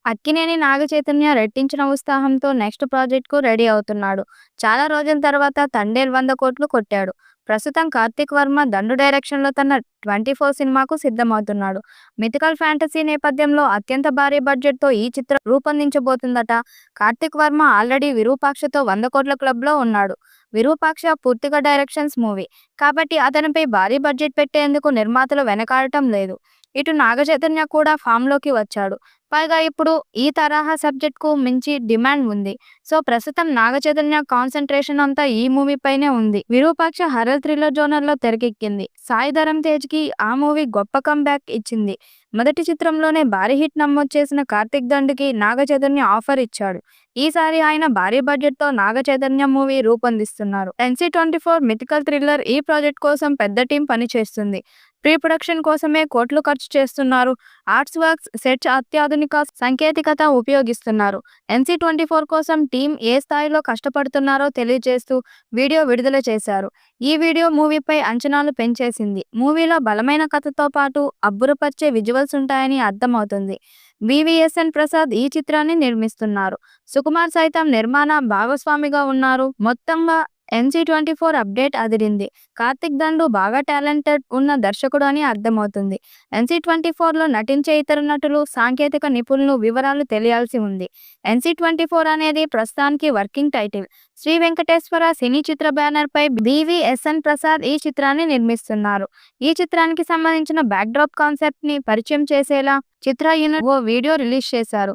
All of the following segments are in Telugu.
అక్కినేని నాగచైతన్య రెట్టించిన ఉత్సాహంతో నెక్స్ట్ ప్రాజెక్ట్‌కు రెడీ అవుతున్నాడు. చాలా రోజుల తర్వాత 'తండేల్ 100 కోట్లు' కొట్టాడు. ప్రస్తుతం కార్తీక్ వర్మ దండు డైరెక్షన్‌లో తన 24 సినిమాకు సిద్ధమవుతున్నాడు. మిథికల్ ఫ్యాంటసీ నేపథ్యంలో అత్యంత భారీ బడ్జెట్‌తో ఈ చిత్రం రూపొందించబోతుందట. కార్తీక్ వర్మ ఆల్రెడీ 'విరూపాక్ష'తో 100 కోట్ల క్లబ్‌లో ఉన్నాడు. 'విరూపాక్ష' పూర్తిగా డైరెక్షన్స్ మూవీ. కాబట్టి అతనిపై భారీ బడ్జెట్ పెట్టేందుకు నిర్మాతలు వెనకాడటం లేదు. ఇటు నాగచైతన్య కూడా ఫామ్‌లోకి వచ్చాడు. పైగా ఇప్పుడు ఈ తరహా సబ్జెక్ట్‌కు మంచి డిమాండ్ ఉంది. సో, ప్రస్తుతం నాగచైతన్య కాన్సంట్రేషన్ అంతా ఈ మూవీ పైనే ఉంది. 'విరూపాక్ష' హారర్ థ్రిల్లర్ జోనర్‌లో తెరకెక్కింది. సాయి ధరమ్ తేజ్‌కి ఆ మూవీ గొప్ప కమ్‌బ్యాక్ ఇచ్చింది. మొదటి చిత్రంలోనే భారీ హిట్ నమోదు చేసిన కార్తీక్ దండుకి నాగచైతన్య ఆఫర్ ఇచ్చాడు. ఈసారి ఆయన భారీ బడ్జెట్‌తో నాగచైతన్య మూవీ రూపొందిస్తున్నారు. NC24 మిథికల్ థ్రిల్లర్ ఈ ప్రాజెక్ట్ కోసం పెద్ద టీం పనిచేస్తుంది. ప్రీ ప్రొడక్షన్ కోసమే కోట్లు ఖర్చు చేస్తున్నారు. ఆర్ట్స్ వర్క్స్, సెట్స్ అత్యాధునిక సాంకేతికత ఉపయోగిస్తున్నారు. NC24 కోసం టీం ఏ స్థాయిలో కష్టపడుతున్నారో తెలియజేస్తూ వీడియో విడుదల చేశారు. ఈ వీడియో మూవీపై అంచనాలు పెంచేసింది. మూవీలో బలమైన కథతో పాటు అబ్బురపరిచే విజువల్స్ ఉంటాయని అర్థమవుతుంది. VVSN ప్రసాద్ ఈ చిత్రాన్ని నిర్మిస్తున్నారు. సుకుమార్ సైతం నిర్మాణ భాగస్వామిగా ఉన్నారు. మొత్తంగా NC24 అప్డేట్ అదిరింది. కార్తీక్ దండు బాగా టాలెంటెడ్ ఉన్న దర్శకుడు అని అర్థమవుతుంది. NC24లో నటించే ఇతర నటులు, సాంకేతిక నిపుణులు వివరాలు తెలియాల్సి ఉంది. NC24 అనేది ప్రస్తుతానికి వర్కింగ్ టైటిల్. శ్రీ వెంకటేశ్వర సినీ చిత్ర బ్యానర్పై VVSN ప్రసాద్ ఈ చిత్రాన్ని నిర్మిస్తున్నారు. ఈ చిత్రానికి సంబంధించిన బ్యాక్డ్రాప్ కాన్సెప్ట్‌ని పరిచయం చేసేలా చిత్ర యూనిట్ ఓ వీడియో రిలీజ్ చేశారు.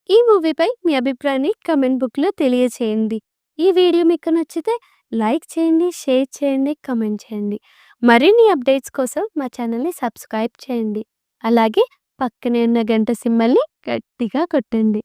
ఈ మూవీపై మీ అభిప్రాయాన్ని కామెంట్ బుక్‌లో తెలియచేయండి. ఈ వీడియో మీకు నచ్చితే లైక్ చేయండి, షేర్ చేయండి, కామెంట్ చేయండి. మరిన్ని అప్డేట్స్ కోసం మా ఛానల్‌ని సబ్స్క్రైబ్ చేయండి. అలాగే పక్కనే ఉన్న గంట సింబల్‌ని గట్టిగా కొట్టండి.